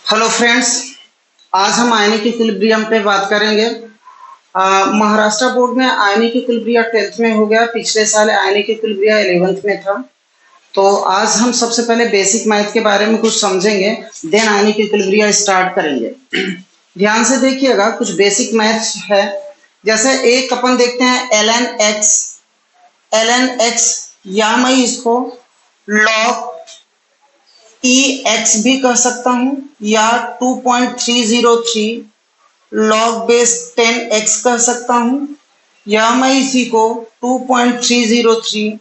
Hello friends, आज हम ionic equilibrium पे बात करेंगे। महाराष्ट्र बोर्ड में आयनिक इक्विलिब्रियम 10th में हो गया। पिछले साल आयनिक इक्विलिब्रियम 11th में था। तो आज हम सबसे पहले बेसिक मैथ के बारे में कुछ समझेंगे, देन आयनिक इक्विलिब्रियम स्टार्ट करेंगे। ध्यान से देखिएगा, कुछ बेसिक मैथ्स है। जैसे एक अपन देखते हैं ln x, या मैं इसको log ex भी कह सकता हूं, या 2.303 log बेस 10x कह सकता हूं, या मैं इसी को 2.303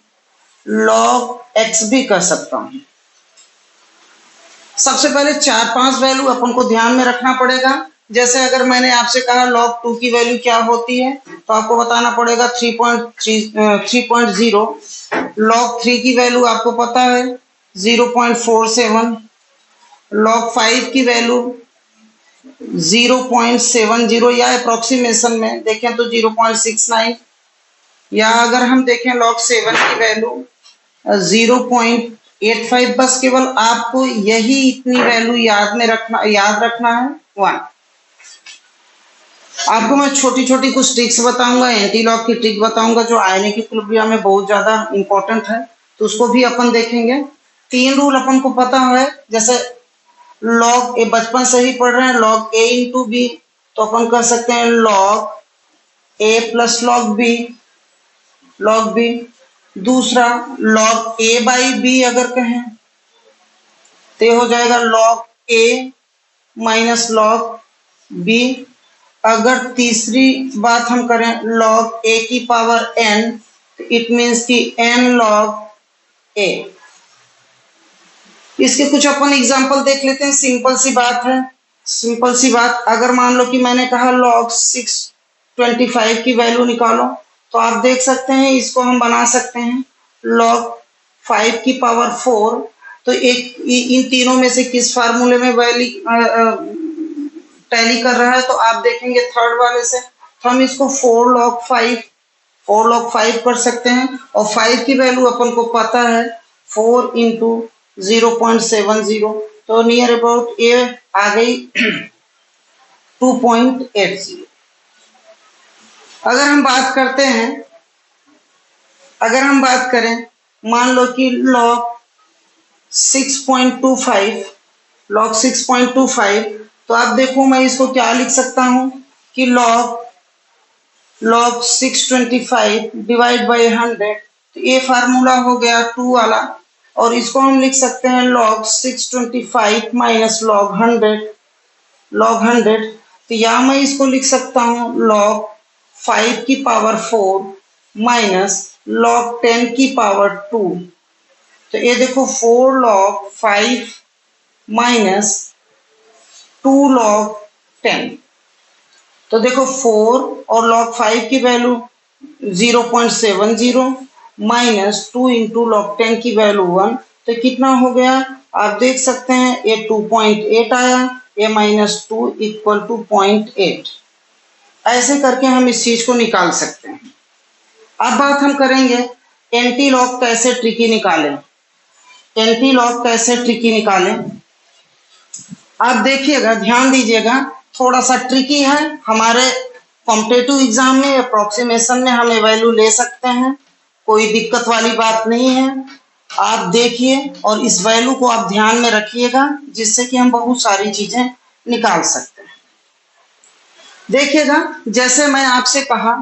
log x भी कह सकता हूं। सबसे पहले 4-5 वैल्यू अपन को ध्यान में रखना पड़ेगा। जैसे अगर मैंने आपसे कहा log 2 की वैल्यू क्या होती है, तो आपको बताना पड़ेगा 3.0। log 3 की वैल्यू आपको पता है 0.47। log 5 की वैल्यू 0.70, या अप्रोक्सीमेशन में देखें तो 0.69, या अगर हम देखें log 7 की वैल्यू 0.85। बस केवल आपको यही इतनी वैल्यू याद रखना है 1। आपको मैं छोटी छोटी कुछ ट्रिक्स बताऊंगा, एंटी लॉग की ट्रिक बताऊंगा जो आयनिक इक्विलिब्रियम में बहुत ज्यादा इंपॉर्टेंट है, तो उसको भी अपन देखेंगे। 3 रूल अपन को पता है। जैसे लॉग ए बचपन से ही पढ़ रहे हैं, लॉग ए इंटू बी, तो अपन कह सकते हैं लॉग ए प्लस लॉग बी। दूसरा लॉग ए बाई बी अगर कहें तो हो जाएगा लॉग ए माइनस लॉग बी। अगर तीसरी बात हम करें लॉग ए की पावर एन, तो इट मीन्स कि एन लॉग ए। इसके कुछ अपन एग्जांपल देख लेते हैं। सिंपल सी बात है, सिंपल सी बात। अगर मान लो कि मैंने कहा log 625 की वैल्यू निकालो, तो आप देख सकते हैं इसको हम बना सकते हैं log 5 की पावर 4। तो एक इन तीनों में से किस फार्मूले में वैल्यू टैली कर रहा है, तो आप देखेंगे थर्ड वाले से। तो हम इसको 4 log 5 कर सकते हैं। और 5 की वैल्यू अपन को पता है 4 इंटू 0.70, तो नियर अबाउट ए आ गई 2.80। अगर हम बात करते हैं, अगर हम बात करें मान लो कि log 6.25, तो आप देखो मैं इसको क्या लिख सकता हूं कि log 625 डिवाइड बाई 100, तो ये फार्मूला हो गया 2 वाला। और इसको हम लिख सकते हैं log 625 माइनस log 100। तो या मैं इसको लिख सकता हूं log 5 की पावर 4 माइनस log 10 की पावर 2। तो ये देखो 4 log 5 माइनस 2 log 10। तो देखो 4 और log 5 की वैल्यू 0.70 माइनस 2 इंटू log 10 की वैल्यू 1, तो कितना हो गया आप देख सकते हैं, ये 2.8 आया। ये माइनस 2 इक्वल टू 0.8। ऐसे करके हम इस चीज को निकाल सकते हैं। अब बात हम करेंगे एंटी लॉग कैसे ट्रिकी निकालें। एंटी लॉग कैसे ट्रिकी निकालें, आप देखिएगा, ध्यान दीजिएगा, थोड़ा सा ट्रिकी है। हमारे कॉम्पिटेटिव एग्जाम में अप्रोक्सीमेशन में हम वैल्यू ले सकते हैं, कोई दिक्कत वाली बात नहीं है। आप देखिए और इस वैल्यू को आप ध्यान में रखिएगा, जिससे कि हम बहुत सारी चीजें निकाल सकते हैं। देखिएगा, जैसे मैं आपसे कहा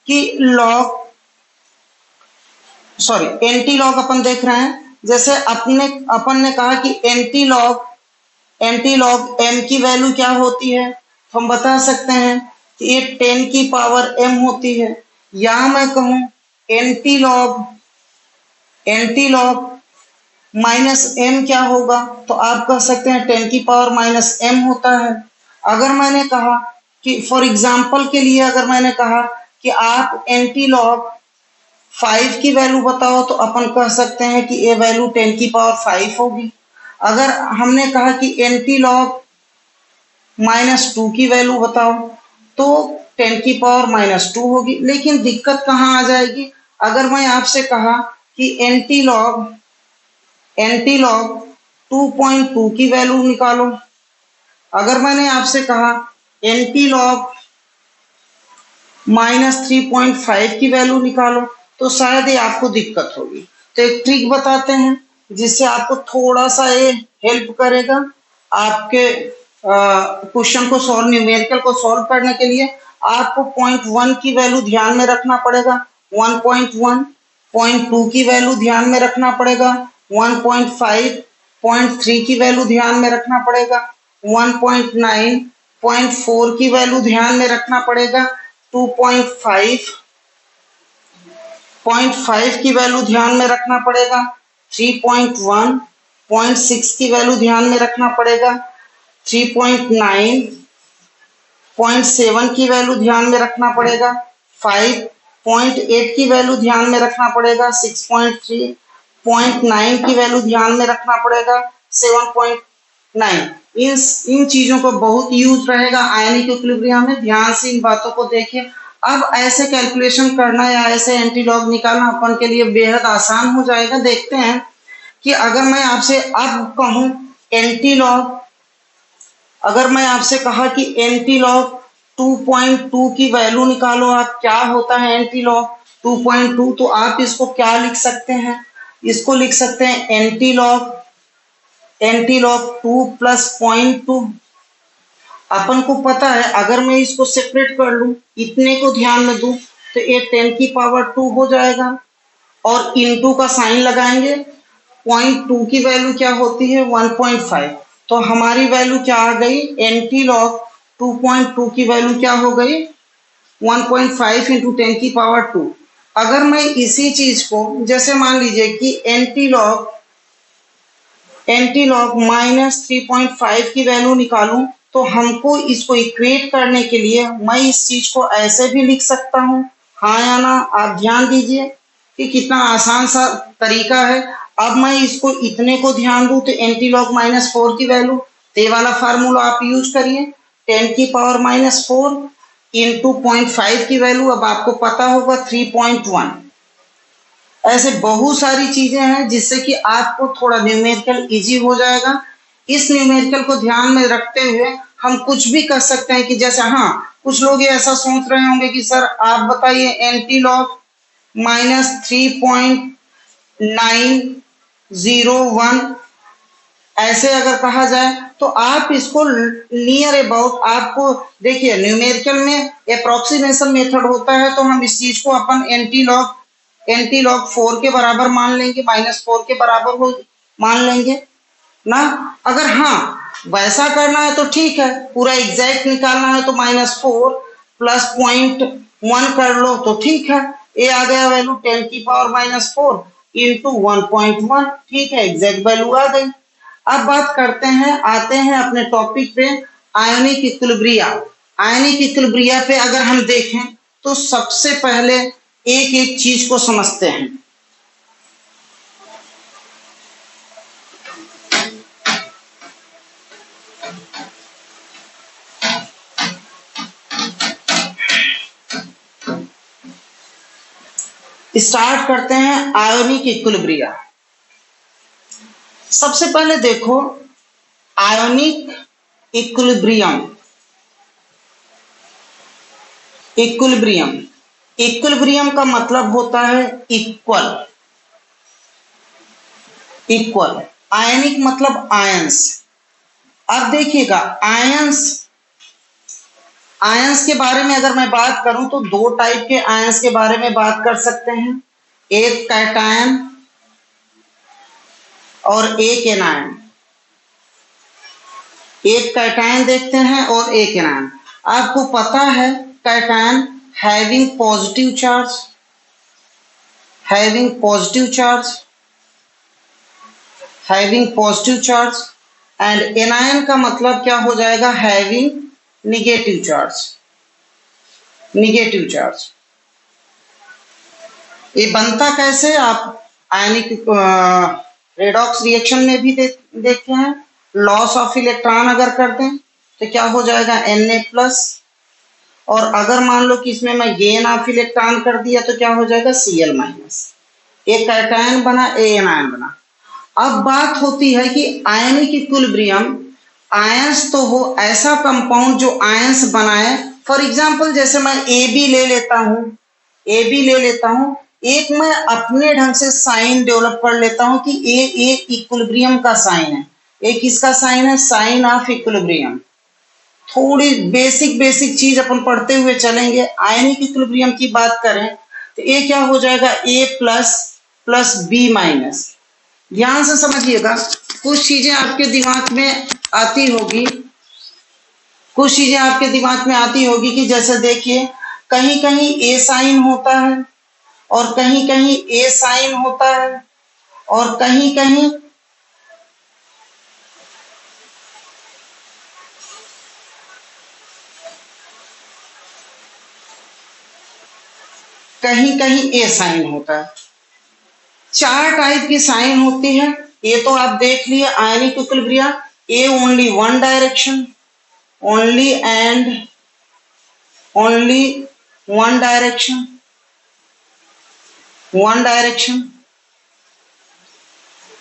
कि एंटी लॉग अपन देख रहे हैं। जैसे अपन ने कहा कि एंटी लॉग m की वैल्यू क्या होती है, तो हम बता सकते हैं कि ये 10 की पावर m होती है। या मैं कहूं एंटी लॉग माइनस m क्या होगा, तो आप कह सकते हैं 10 की पावर माइनस m होता है। अगर मैंने कहा कि फॉर एग्जांपल के लिए अगर मैंने कहा कि आप एंटी लॉग 5 की वैल्यू बताओ, तो अपन कह सकते हैं कि ये वैल्यू 10 की पावर 5 होगी। अगर हमने कहा कि एंटी लॉग माइनस 2 की वैल्यू बताओ, तो 10 की पावर माइनस 2 होगी। लेकिन दिक्कत कहाँ आ जाएगी, अगर मैं आपसे कहा कि एंटी लॉग 2.2 की वैल्यू निकालो, अगर मैंने आपसे कहा एंटी लॉग -3.5 की वैल्यू निकालो तो शायद ये आपको दिक्कत होगी। तो एक ट्रिक बताते हैं जिससे आपको थोड़ा सा ये हेल्प करेगा आपके क्वेश्चन को सॉल्व, न्यूमेरिकल को सॉल्व करने के लिए। आपको 0.1 की वैल्यू ध्यान में रखना पड़ेगा, 1.1, 0.2 की वैल्यू ध्यान में रखना पड़ेगा, 1.5, 0.3 की वैल्यू ध्यान में रखना पड़ेगा, 1.9, 0.4 की वैल्यू ध्यान में रखना पड़ेगा, 2.5, 0.5 की वैल्यू ध्यान में रखना पड़ेगा, 3.1, 0.6 की वैल्यू ध्यान में रखना पड़ेगा, 3.9, 0.7 की वैल्यू ध्यान में रखना पड़ेगा, 5, 0.8 की वैल्यू ध्यान में रखना पड़ेगा, 6.3, 0.9 की वैल्यू ध्यान में रखना पड़ेगा, 7.9। इन चीजों को बहुत यूज रहेगा आयनिक इक्विलिब्रियम में, ध्यान से इन बातों को देखिए। अब ऐसे कैलकुलेशन करना या ऐसे एंटी लॉग निकालना अपन के लिए बेहद आसान हो जाएगा। देखते हैं कि अगर मैं आपसे अब कहूं एंटी लॉग, अगर मैं आपसे कहा कि एंटी लॉग 2.2 की वैल्यू निकालो, आप क्या होता है एंटी लॉग 2.2, तो आप इसको क्या लिख सकते हैं? इसको लिख सकते हैं एंटी लॉग 2 प्लस 0.2। अपन को पता है अगर मैं इसको सेपरेट कर लूं, इतने को ध्यान में दूं, तो ये 10 की पावर 2 हो जाएगा और इनटू का साइन लगाएंगे। 0.2 की वैल्यू क्या होती है? 1.5। तो हमारी वैल्यू क्या आ गई? एंटी लॉग 2.2 की वैल्यू क्या हो गई? 1.5 इंटू 10 की पावर 2। अगर मैं इसी चीज को, जैसे मान लीजिए कि एंटी लॉग -3.5 की वैल्यू निकालूं, तो हमको इसको इक्वेट करने के लिए मैं इस चीज को ऐसे भी लिख सकता हूं। हाँ या ना? आप ध्यान दीजिए कि कितना आसान सा तरीका है। अब मैं इसको इतने को ध्यान दूं तो एंटी लॉग -4 की वैल्यू, ते वाला फार्मूला आप यूज करिए, 10 की पावर -4 इंटू 0.5 की वैल्यू, अब आपको पता होगा 3.1। ऐसे बहुत सारी चीजें हैं जिससे कि आपको थोड़ा न्यूमेरिकल इजी हो जाएगा। इस न्यूमेरिकल को ध्यान में रखते हुए हम कुछ भी कर सकते हैं कि जैसे, हाँ, कुछ लोग ये ऐसा सोच रहे होंगे कि सर आप बताइए एंटी लॉग -3.901 ऐसे अगर कहा जाए तो आप इसको नियर अबाउट, आपको देखिए न्यूमेरिकल में अप्रोक्सीमेशन मेथड होता है, तो हम इस चीज को अपन एंटी लॉग 4 के बराबर मान लेंगे, -4 के बराबर हो मान लेंगे ना। अगर हाँ वैसा करना है तो ठीक है, पूरा एग्जैक्ट निकालना है तो -4 प्लस 0.1 कर लो तो ठीक है। ये आ गया वैल्यू 10 की पावर -4 इंटू 1.1, ठीक है, एग्जैक्ट वैल्यू आ गई। अब बात करते हैं, आते हैं अपने टॉपिक पे, आयनिक इक्विलिब्रिया। आयनिक इक्विलिब्रिया पे अगर हम देखें तो सबसे पहले एक एक चीज को समझते हैं। स्टार्ट करते हैं आयोनिक इक्विलिब्रिया। सबसे पहले देखो आयोनिक इक्विलिब्रियम, इक्विलिब्रियम का मतलब होता है इक्वल। आयनिक मतलब आयंस। अब देखिएगा आयंस के बारे में अगर मैं बात करूं तो दो टाइप के आयंस के बारे में बात कर सकते हैं, एक कैटायन और एक एनायन। एक कैटायन देखते हैं और एक एनायन। आपको पता है cation having positive charge and anion का मतलब क्या हो जाएगा? Having negative charge. ये बनता कैसे? आप आयनिक रेडॉक्स रिएक्शन में भी देखते हैं, लॉस ऑफ इलेक्ट्रॉन अगर कर दें तो क्या हो जाएगा? Na+। और अगर मान लो कि इसमें मैं गेन ऑफ इलेक्ट्रॉन कर दिया तो क्या हो जाएगा? Cl-। एक कैटायन बना, एक एनायन बना। अब बात होती है कि आयनिक इक्विलिब्रियम आयंस तो हो ऐसा कंपाउंड जो आयंस बनाए। फॉर एग्जाम्पल जैसे मैं ए बी ले लेता हूँ, ए बी ले लेता हूँ, एक मैं अपने ढंग से साइन डेवलप कर लेता हूँ कि ए इक्विलिब्रियम का साइन है। ए किसका साइन है? Sign of equilibrium. थोड़ी बेसिक बेसिक चीज अपन पढ़ते हुए चलेंगे। आयनिक इक्विलिब्रियम की बात करें तो ए क्या हो जाएगा? ए प्लस प्लस बी माइनस। ध्यान से समझिएगा, कुछ चीजें आपके दिमाग में आती होगी, कुछ चीजें आपके दिमाग में आती होगी कि जैसे देखिए कहीं कहीं ए साइन होता है और कहीं कहीं ए साइन होता है और कहीं कहीं कहीं कहीं ए साइन होता है। चार टाइप की साइन होती है। ये तो आप देख लिए ionic equilibrium. A only one direction, only and only one direction, one direction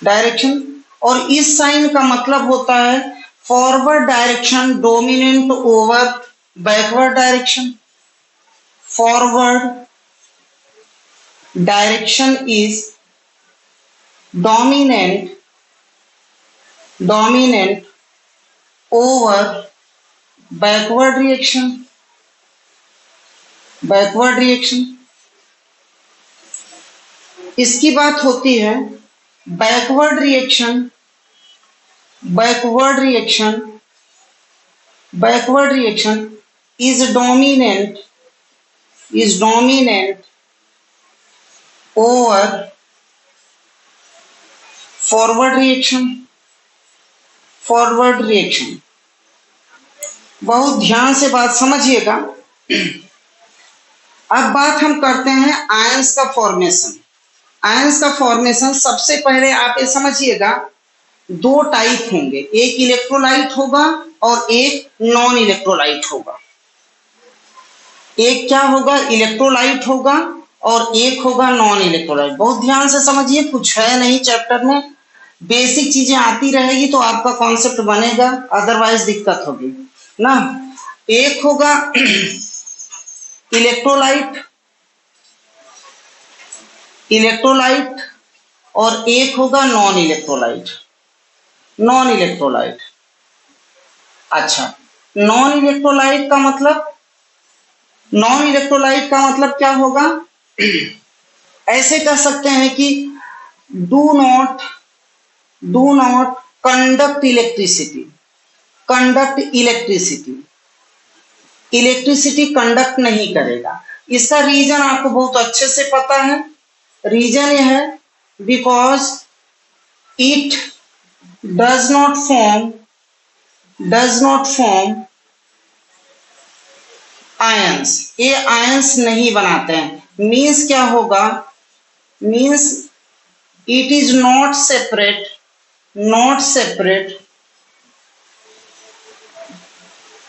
direction. और इस साइन का मतलब होता है forward direction dominant over backward direction. Forward direction is dominant over backward reaction, backward reaction। इसकी बात होती है backward reaction, backward reaction, backward reaction is dominant over forward reaction, forward reaction. बहुत ध्यान से बात समझिएगा। अब बात हम करते हैं आयंस का फॉर्मेशन। आयंस का फॉर्मेशन सबसे पहले आप ये समझिएगा, दो टाइप होंगे, एक इलेक्ट्रोलाइट होगा और एक नॉन इलेक्ट्रोलाइट होगा। एक क्या होगा? इलेक्ट्रोलाइट होगा और एक होगा नॉन इलेक्ट्रोलाइट। बहुत ध्यान से समझिए, कुछ है नहीं चैप्टर में, बेसिक चीजें आती रहेगी तो आपका कॉन्सेप्ट बनेगा, अदरवाइज दिक्कत होगी ना। एक होगा इलेक्ट्रोलाइट, इलेक्ट्रोलाइट और एक होगा नॉन इलेक्ट्रोलाइट, नॉन इलेक्ट्रोलाइट। अच्छा, नॉन इलेक्ट्रोलाइट का मतलब, नॉन इलेक्ट्रोलाइट का मतलब क्या होगा? ऐसे कह सकते हैं कि do not conduct electricity, conduct electricity, electricity conduct नहीं करेगा। इसका रीजन आपको बहुत अच्छे से पता है। रीजन यह है because it does not form ions, ये आयंस नहीं बनाते हैं। मीन्स क्या होगा? Means it is not separate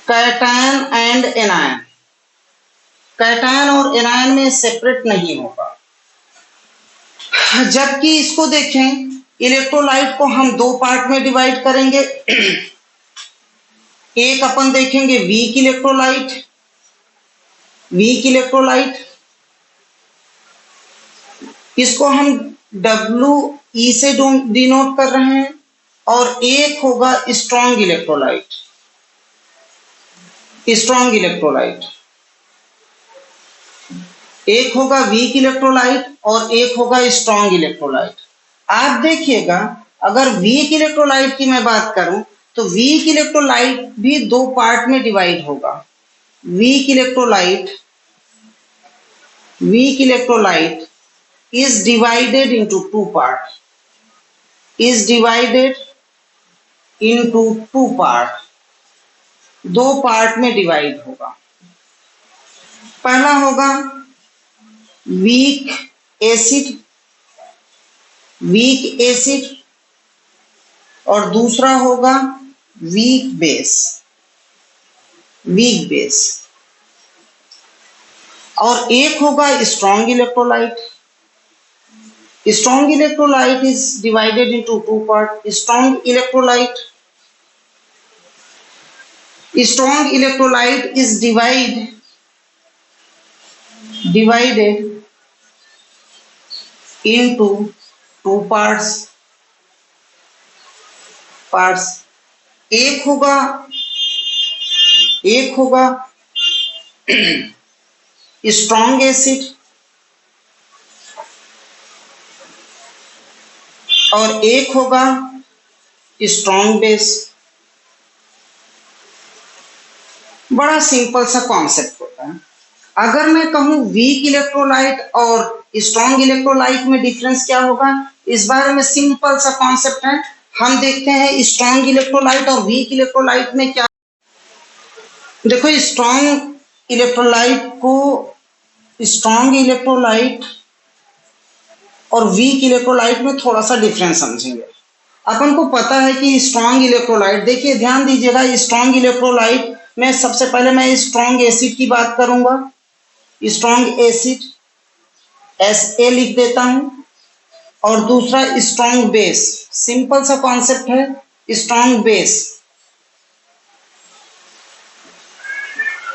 cation and anion, cation और एनायन में सेपरेट नहीं होगा। जबकि इसको देखें, इलेक्ट्रोलाइट को हम दो पार्ट में डिवाइड करेंगे। एक अपन देखेंगे वीक इलेक्ट्रोलाइट, वीक इलेक्ट्रोलाइट, इसको हम WE से डिनोट कर रहे हैं। और एक होगा स्ट्रॉन्ग इलेक्ट्रोलाइट, स्ट्रॉन्ग इलेक्ट्रोलाइट। एक होगा वीक इलेक्ट्रोलाइट और एक होगा स्ट्रॉन्ग इलेक्ट्रोलाइट। आप देखिएगा, अगर वीक इलेक्ट्रोलाइट की मैं बात करूं तो वीक इलेक्ट्रोलाइट भी दो पार्ट में डिवाइड होगा। Weak electrolyte is divided into two parts, is divided into two part, दो पार्ट में डिवाइड होगा। पहला होगा वीक एसिड, वीक एसिड, और दूसरा होगा वीक बेस, वीक बेस। और एक होगा strong electrolyte. Strong electrolyte is divided into two parts. Strong electrolyte strong electrolyte is divided into two parts. एक होगा strong acid और एक होगा strong base। बड़ा सिंपल सा कॉन्सेप्ट होता है। अगर मैं कहूं वीक इलेक्ट्रोलाइट और स्ट्रॉन्ग इलेक्ट्रोलाइट में डिफरेंस क्या होगा, इस बारे में सिंपल सा कॉन्सेप्ट है। हम देखते हैं स्ट्रॉन्ग इलेक्ट्रोलाइट और वीक इलेक्ट्रोलाइट में क्या। देखो स्ट्रॉन्ग इलेक्ट्रोलाइट और वीक इलेक्ट्रोलाइट में थोड़ा सा डिफरेंस समझेंगे। अपन को पता है कि स्ट्रॉन्ग इलेक्ट्रोलाइट, देखिए ध्यान दीजिएगा, स्ट्रॉन्ग इलेक्ट्रोलाइट में सबसे पहले मैं स्ट्रॉन्ग एसिड की बात करूंगा। स्ट्रॉन्ग एसिड SA लिख देता हूं, और दूसरा स्ट्रॉन्ग बेस। सिंपल सा कॉन्सेप्ट है, स्ट्रॉन्ग बेस।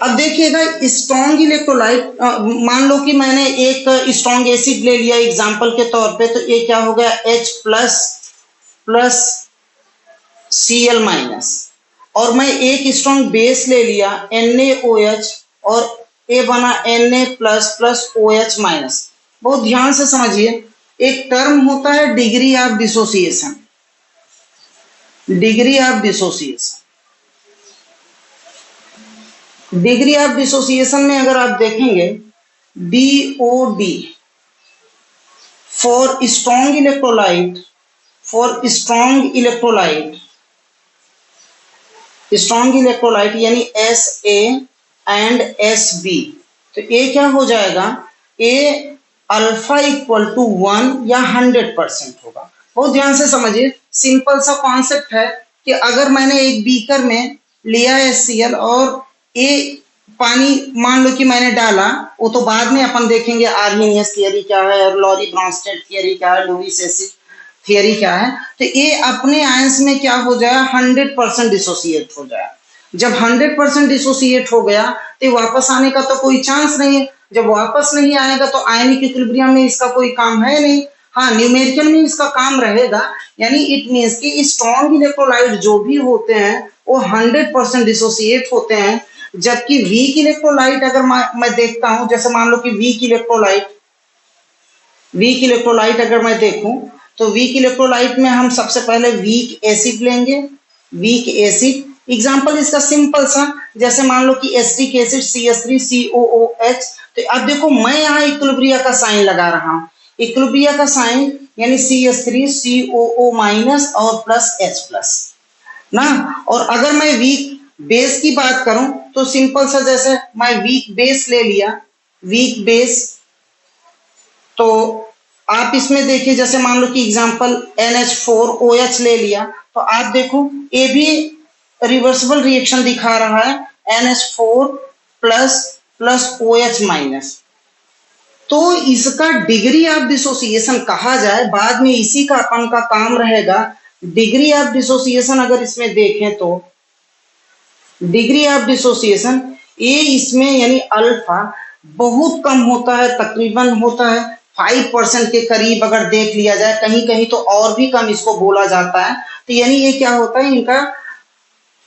अब देखिएगा स्ट्रॉन्ग इलेक्ट्रोलाइट, मान लो कि मैंने एक स्ट्रॉन्ग एसिड ले लिया एग्जांपल के तौर पे, तो ये क्या हो गया H प्लस Cl माइनस, और मैं एक स्ट्रॉन्ग बेस ले लिया NaOH और ये बना Na प्लस OH माइनस। बहुत ध्यान से समझिए, एक टर्म होता है degree of dissociation. Degree of dissociation में अगर आप देखेंगे DOD फॉर स्ट्रॉन्ग इलेक्ट्रोलाइट यानी SA एंड SB, तो ये क्या हो जाएगा, ए अल्फा इक्वल टू 1 या 100% होगा। बहुत ध्यान से समझिए, सिंपल सा कॉन्सेप्ट है कि अगर मैंने एक बीकर में लिया HCl और ये पानी मान लो कि मैंने डाला, वो तो बाद में अपन देखेंगे आर्हेनियस थियरी क्या है और लॉरी ब्रॉन्स्टेड थियरी क्या है, लुईस एसिड थियरी क्या है। तो ये अपने आयंस में क्या हो जाए, 100% डिसोसिएट हो जाए। जब 100% डिसोसिएट हो गया तो वापस आने का तो कोई चांस नहीं है। जब वापस नहीं आएगा तो आयनिक इक्विलिब्रियम में इसका कोई काम है नहीं। हाँ, न्यूमेरिकल में इसका काम रहेगा, यानी इट मींस कि स्ट्रॉन्ग इलेक्ट्रोलाइट जो भी होते हैं वो 100% डिसोसिएट होते हैं, जबकि वीक इलेक्ट्रोलाइट अगर मैं देखता हूं, जैसे मान लो कि वीक इलेक्ट्रोलाइट अगर मैं देखूं, तो वीक इलेक्ट्रोलाइट में हम सबसे पहले वीक एसिड लेंगे। वीक एसिड एग्जांपल इसका सिंपल सा, जैसे मान लो कि एसिटिक एसिड CH3COOH। तो अब देखो मैं यहाँ इक्विलिब्रिया का साइन लगा रहा हूँ। इक्विलिब्रिया का साइन यानी CH3COO माइनस और प्लस H+ ना। और अगर मैं वीक बेस की बात करूं तो सिंपल सा, जैसे मैं वीक बेस ले लिया, वीक बेस, तो आप इसमें देखिए जैसे मान लो कि एग्जांपल NH4OH ले लिया, तो आप देखो ये भी रिवर्सिबल रिएक्शन दिखा रहा है, NH4 प्लस OH माइनस। तो इसका डिग्री ऑफ डिसोसिएशन कहा जाए, बाद में इसी का अपन का काम रहेगा। डिग्री ऑफ डिसोसिएशन अगर इसमें देखें तो डिग्री ऑफ डिसोसिएशन ये इसमें यानी अल्फा बहुत कम होता है, तकरीबन होता है 5% के करीब अगर देख लिया जाए, कहीं कहीं तो और भी कम इसको बोला जाता है। तो यानी ये क्या होता है, इनका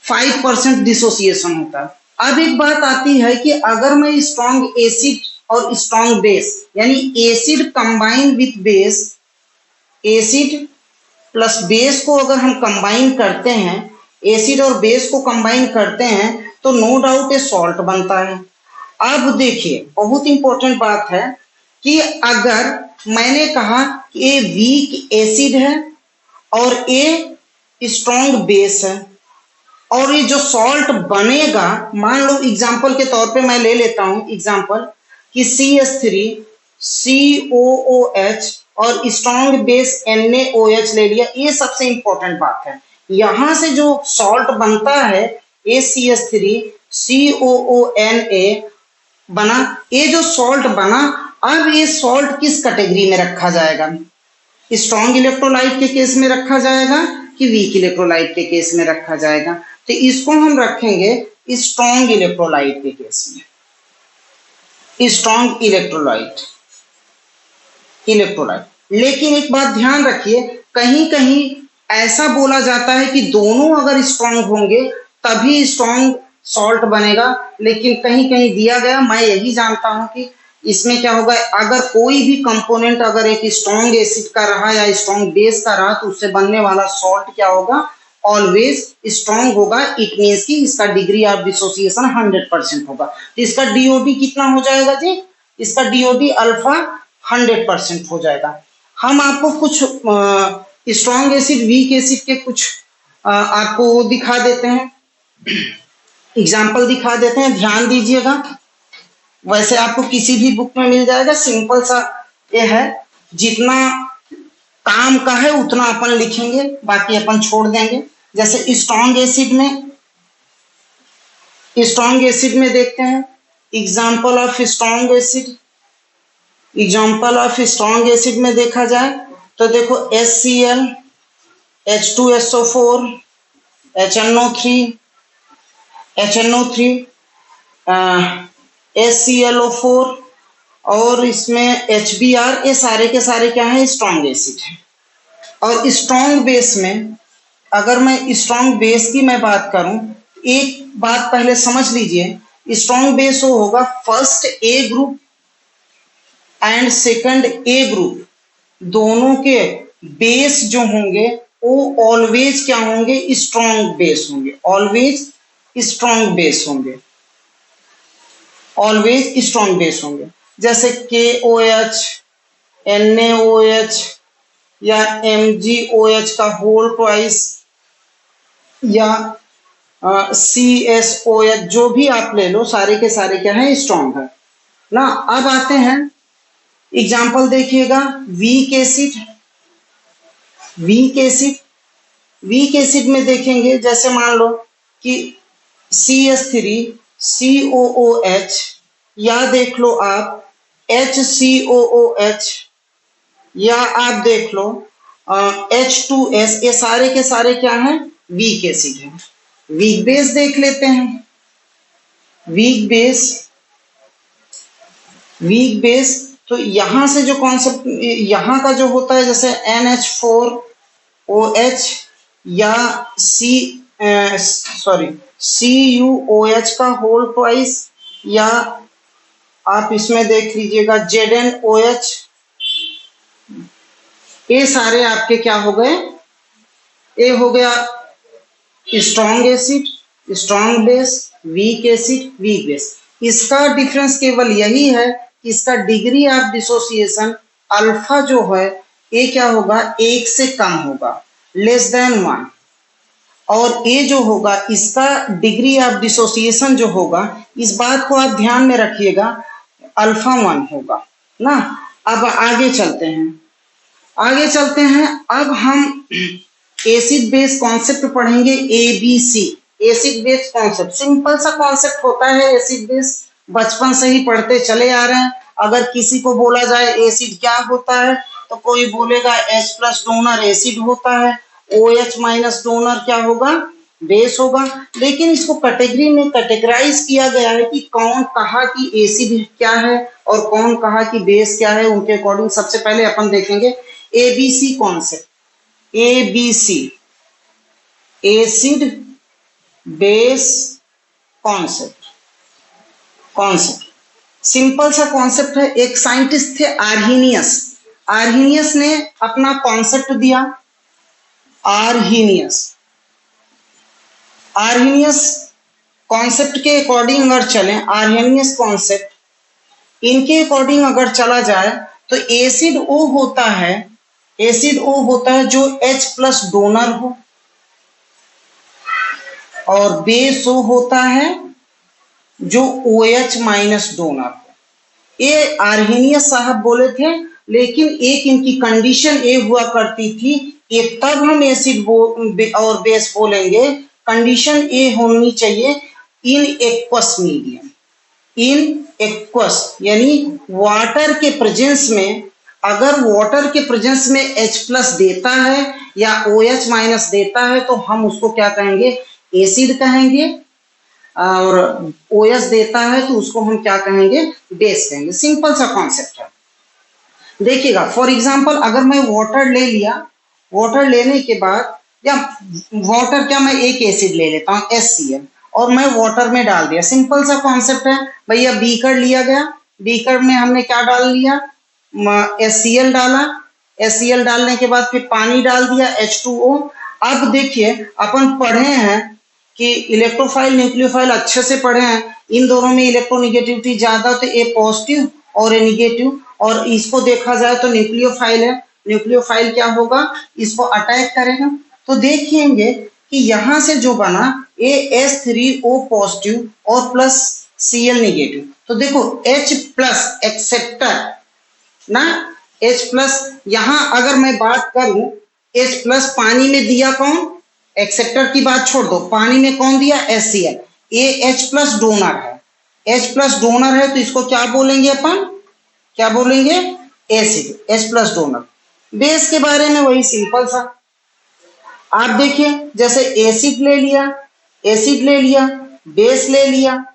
5% डिसोसिएशन होता है। अब एक बात आती है कि अगर मैं स्ट्रॉन्ग एसिड और स्ट्रॉन्ग बेस यानी acid combine with base, acid plus base को अगर हम कंबाइन करते हैं, एसिड और बेस को कंबाइन करते हैं, तो नो डाउट ये सॉल्ट बनता है। अब देखिए बहुत इंपॉर्टेंट बात है कि अगर मैंने कहा कि ये वीक एसिड है और ये स्ट्रॉन्ग बेस है, और ये जो सॉल्ट बनेगा, मान लो एग्जांपल के तौर पे मैं ले लेता हूं एग्जांपल कि CH3COOH और स्ट्रॉन्ग बेस NaOH ले लिया। ये सबसे इंपॉर्टेंट बात है, यहां से जो सॉल्ट बनता है CH3COONA बना, ये जो सॉल्ट बना, अब ये सॉल्ट किस कैटेगरी में रखा जाएगा, स्ट्रॉन्ग इलेक्ट्रोलाइट के केस में रखा जाएगा कि वीक इलेक्ट्रोलाइट के केस में रखा जाएगा। तो इसको हम रखेंगे स्ट्रॉन्ग इलेक्ट्रोलाइट के केस में, स्ट्रॉन्ग इलेक्ट्रोलाइट। लेकिन एक बात ध्यान रखिए, कहीं कहीं ऐसा बोला जाता है कि दोनों अगर स्ट्रॉन्ग होंगे तभी स्ट्रॉन्ग सॉल्ट बनेगा, लेकिन कहीं कहीं दिया गया, मैं यही जानता हूं कि इसमें क्या होगा, अगर कोई भी कंपोनेंट अगर एक स्ट्रॉन्ग एसिड का रहा या स्ट्रॉन्ग बेस का रहा तो उससे बनने वाला सॉल्ट क्या होगा, ऑलवेज स्ट्रॉन्ग होगा। इट मीन्स कि इसका डिग्री ऑफ डिसोसिएशन 100% होगा। तो इसका डीओडी कितना हो जाएगा जी, इसका डीओडी अल्फा 100% हो जाएगा। हम आपको कुछ स्ट्रॉन्ग एसिड वीक एसिड के कुछ आपको वो दिखा देते हैं, एग्जाम्पल दिखा देते हैं, ध्यान दीजिएगा। वैसे आपको किसी भी बुक में मिल जाएगा, सिंपल सा ये है, जितना काम का है उतना अपन लिखेंगे, बाकी अपन छोड़ देंगे। जैसे स्ट्रॉन्ग एसिड में देखते हैं example of strong acid. Example of strong acid में देखा जाए तो देखो HCl, H2SO4, HNO3, HClO4 और इसमें HBr, ये सारे के सारे क्या है, स्ट्रॉन्ग एसिड है। और स्ट्रॉन्ग बेस में, अगर मैं स्ट्रॉन्ग बेस की मैं बात करूं, एक बात पहले समझ लीजिए, स्ट्रॉन्ग बेस वो होगा first A group and second A group, दोनों के बेस जो होंगे वो ऑलवेज क्या होंगे, स्ट्रॉन्ग बेस होंगे, ऑलवेज स्ट्रॉन्ग बेस होंगे, ऑलवेज स्ट्रॉन्ग बेस होंगे। जैसे KOH, NaOH या MgOH का होल ट्वाइस या CSOH, जो भी आप ले लो, सारे के सारे क्या है, स्ट्रॉन्ग है ना। अब आते हैं एग्जाम्पल देखिएगा, वीक एसिड में देखेंगे, जैसे मान लो कि CH3COOH या देख लो आप HCOOH या आप देख लो H2S, ये सारे के सारे क्या हैं, वीक एसिड है। वीक बेस देख लेते हैं, वीक बेस तो यहां से जो कॉन्सेप्ट यहां का जो होता है, जैसे NH4OH या CuOH का होल ट्वाइस, या आप इसमें देख लीजिएगा ZnOH, ये सारे आपके क्या हो गए, ये हो गया strong acid, strong base, weak acid, weak base. इसका डिफरेंस केवल यही है कि इसका डिग्री ऑफ डिसोसिएशन अल्फा जो है ये क्या होगा, 1 से कम होगा, लेस देन 1, और ये जो होगा इसका डिग्री ऑफ डिसोसिएशन जो होगा, इस बात को आप ध्यान में रखिएगा, अल्फा 1 होगा ना। अब आगे चलते हैं, अब हम एसिड बेस कॉन्सेप्ट पढ़ेंगे, ABC, acid base concept. Simple सा कॉन्सेप्ट होता है एसिड बेस, बचपन से ही पढ़ते चले आ रहे हैं। अगर किसी को बोला जाए एसिड क्या होता है तो कोई बोलेगा H+ डोनर एसिड होता है, OH- डोनर क्या होगा, बेस होगा। लेकिन इसको कैटेगरी में कैटेगराइज किया गया है कि कौन कहा कि एसिड क्या है और कौन कहा कि बेस क्या है, उनके अकॉर्डिंग सबसे पहले अपन देखेंगे ABC concept. ABC, acid base concept. Simple सा कॉन्सेप्ट है। एक साइंटिस्ट थे आर्हीनियस ने अपना कॉन्सेप्ट दिया। आर्हीनियस कॉन्सेप्ट के अकॉर्डिंग अगर चलें, आर्हीनियस कॉन्सेप्ट इनके अकॉर्डिंग अगर चला जाए तो एसिड वो होता है जो H+ डोनर हो, और बेस वो होता है जो OH- डोनर हो। ये आर्हीनियस साहब बोले थे, लेकिन एक इनकी कंडीशन ये हुआ करती थी, ये तब हम एसिड और बेस बोलेंगे, कंडीशन ये होनी चाहिए इन एक्वस मीडियम, यानी वाटर के प्रेजेंस में, अगर वाटर के प्रेजेंस में H+ देता है या OH- देता है तो हम उसको क्या कहेंगे, एसिड कहेंगे, और OS देता है तो उसको हम क्या कहेंगे, बेस कहेंगे। सिंपल सा कॉन्सेप्ट है। देखिएगा, फॉर एग्जांपल अगर मैं वाटर ले लिया, वाटर लेने के बाद, या वाटर क्या, मैं एक एसिड ले लेता हूँ HCl, और मैं वाटर में डाल दिया। सिंपल सा कॉन्सेप्ट है भैया। बीकर लिया गया, बीकर में हमने क्या डाल लिया, HCl डाला, HCl डालने के बाद फिर पानी डाल दिया H2O। अब देखिए, अपन पढ़े हैं कि इलेक्ट्रोफाइल न्यूक्लियोफाइल अच्छे से पढ़े हैं, इन दोनों में इलेक्ट्रोनेगेटिविटी ज्यादा, तो ए पॉजिटिव और ए निगेटिव, और इसको देखा जाए तो न्यूक्लियोफाइल है, न्यूक्लियोफाइल क्या होगा, इसको अटैक करेगा। तो देखेंगे कि यहां से जो बना AH3O पॉजिटिव और प्लस Cl निगेटिव, तो देखो H प्लस एक्सेप्टर ना, H प्लस, यहां अगर मैं बात करूं, H प्लस पानी में दिया कौन, एक्सेप्टर की बात छोड़ दो, पानी में कौन दिया, HCl। H प्लस डोनर है, H प्लस डोनर है, तो इसको क्या बोलेंगे अपन, क्या बोलेंगे, acid, H plus donor. Base के बारे में वही सिंपल सा, आप देखिए, जैसे एसिड ले लिया, एसिड ले लिया, बेस ले लिया,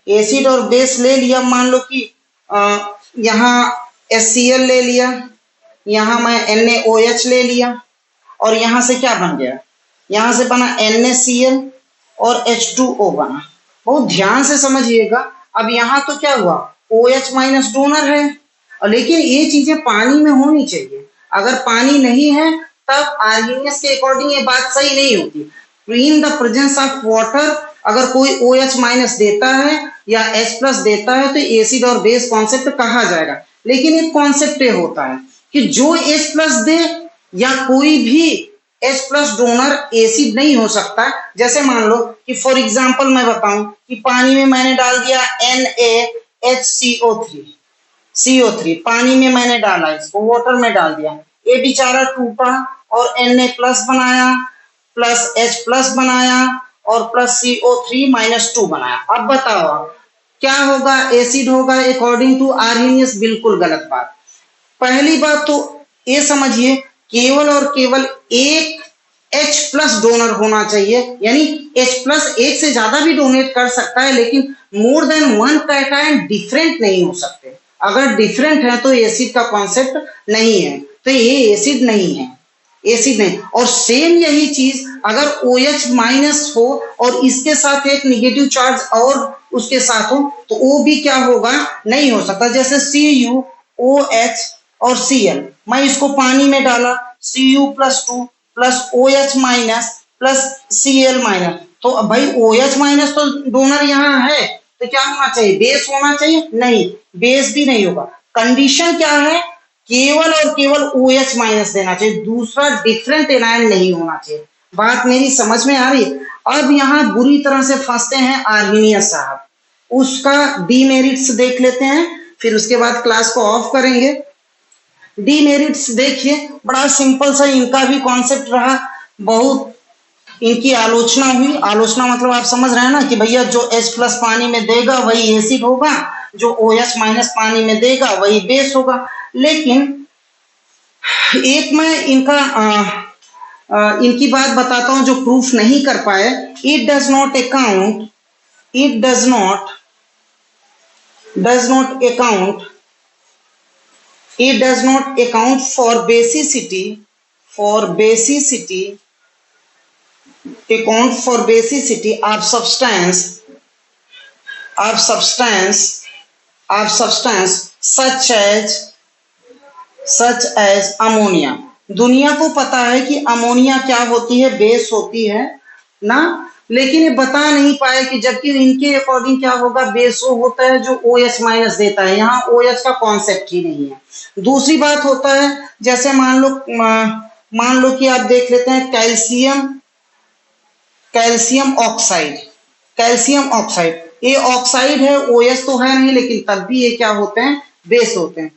एसिड और बेस ले लिया, मान लो कि यहाँ HCl ले लिया, यहाँ मैं NaOH ले लिया, और यहाँ से क्या बन गया, यहाँ से बना NaCl और H2O बना। बहुत ध्यान से समझिएगा। अब यहाँ तो क्या हुआ, OH माइनस डोनर है, और लेकिन ये चीजें पानी में होनी चाहिए। अगर पानी नहीं है तब आर्गेनियस के अकॉर्डिंग ये बात सही नहीं होती। In the presence of water अगर कोई OH माइनस देता है या H प्लस देता है तो एसिड और बेस कॉन्सेप्ट कहा जाएगा। लेकिन एक कॉन्सेप्ट ये होता है कि जो H प्लस दे या कोई भी H प्लस डोनर एसिड नहीं हो सकता। जैसे मान लो कि फॉर एग्जांपल मैं बताऊं कि पानी में मैंने डाल दिया NaHCO3 पानी में मैंने डाला, इसको वाटर में डाल दिया, ये बेचारा टूटा और Na प्लस बनाया, प्लस H प्लस बनाया, और प्लस CO3 माइनस 2 बनाया। अब बताओ क्या होगा, एसिड होगा अकॉर्डिंग टू आर्हेनियस। बिल्कुल गलत बात। पहली बात तो ये समझिए, केवल और केवल एक H प्लस डोनर होना चाहिए, यानी H प्लस एक से ज्यादा भी डोनेट कर सकता है, लेकिन more than one cation different नहीं हो सकते। अगर डिफरेंट है तो एसिड का कॉन्सेप्ट नहीं है, तो ये एसिड नहीं है, एसिड नहीं। और सेम यही चीज अगर OH माइनस हो और इसके साथ एक निगेटिव चार्ज और उसके साथ हो तो वो भी क्या होगा, नहीं हो सकता। जैसे CuOH और Cl, मैं इसको पानी में डाला, Cu plus 2 plus OH minus plus Cl minus, तो भाई OH माइनस तो डोनर यहाँ है, तो क्या होना चाहिए, बेस होना चाहिए, नहीं, बेस भी नहीं होगा। कंडीशन क्या है, केवल और केवल OH माइनस देना चाहिए, दूसरा डिफरेंट एनायन नहीं होना चाहिए। बात मेरी समझ में आ रही है। अब यहाँ बुरी तरह से फंसते हैं आर्गेनियस साहब, उसका डीमेरिट्स देख लेते हैं, फिर उसके बाद क्लास को ऑफ करेंगे। डीमेरिट्स देखिए, बड़ा सिंपल सा इनका भी कॉन्सेप्ट रहा, बहुत इनकी आलोचना हुई। आलोचना मतलब आप समझ रहे हैं ना कि भैया जो H प्लस पानी में देगा वही एसिड होगा, जो OH माइनस पानी में देगा वही बेस होगा। लेकिन एक मैं इनका इनकी बात बताता हूं जो प्रूफ नहीं कर पाए। It does not account, it does not account, it does not account for basicity, account for basicity of substance such as ammonia। दुनिया को पता है कि अमोनिया क्या होती है, बेस होती है ना, लेकिन ये बता नहीं पाए कि जबकि इनके अकॉर्डिंग क्या होगा, बेस वो होता है जो OH माइनस देता है, यहाँ OH का कॉन्सेप्ट ही नहीं है। दूसरी बात होता है, जैसे मान लो कि आप देख लेते हैं कैल्शियम ऑक्साइड, ये ऑक्साइड है, OH तो है नहीं, लेकिन तब भी ये क्या होते हैं, बेस होते हैं।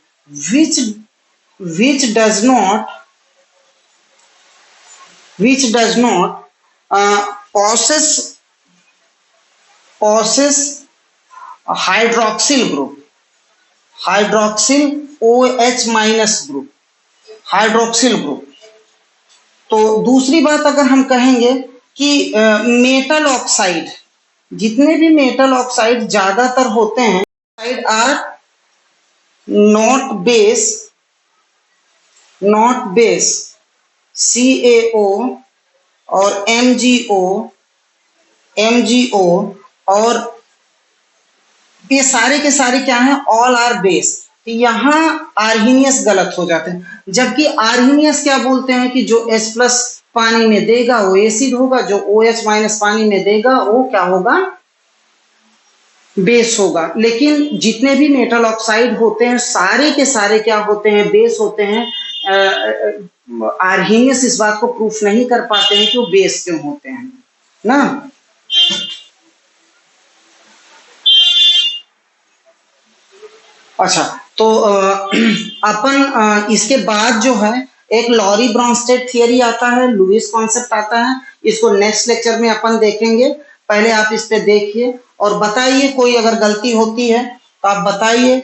which does not possess hydroxyl group, OH minus group, hydroxyl group. तो दूसरी बात अगर हम कहेंगे कि मेटल ऑक्साइड, जितने भी मेटल ऑक्साइड ज्यादातर होते हैं, oxide are not base CaO और MgO और ये सारे के सारे क्या हैं, ऑल आर बेस। तो यहाँ आर्हीनियस गलत हो जाते हैं, जबकि आर्हीनियस क्या बोलते हैं कि जो H+ पानी में देगा वो एसिड होगा, जो OH- पानी में देगा वो क्या होगा, बेस होगा। लेकिन जितने भी मेटल ऑक्साइड होते हैं सारे के सारे क्या होते हैं, बेस होते हैं। आर्हीनियस इस बात को प्रूफ नहीं कर पाते हैं कि वो बेस क्यों होते हैं ना। अच्छा, तो अपन इसके बाद जो है एक लॉरी ब्रॉन्स्टेड थियरी आता है, लुईस कॉन्सेप्ट आता है, इसको नेक्स्ट लेक्चर में अपन देखेंगे। पहले आप इस पे देखिए और बताइए, कोई अगर गलती होती है तो आप बताइए।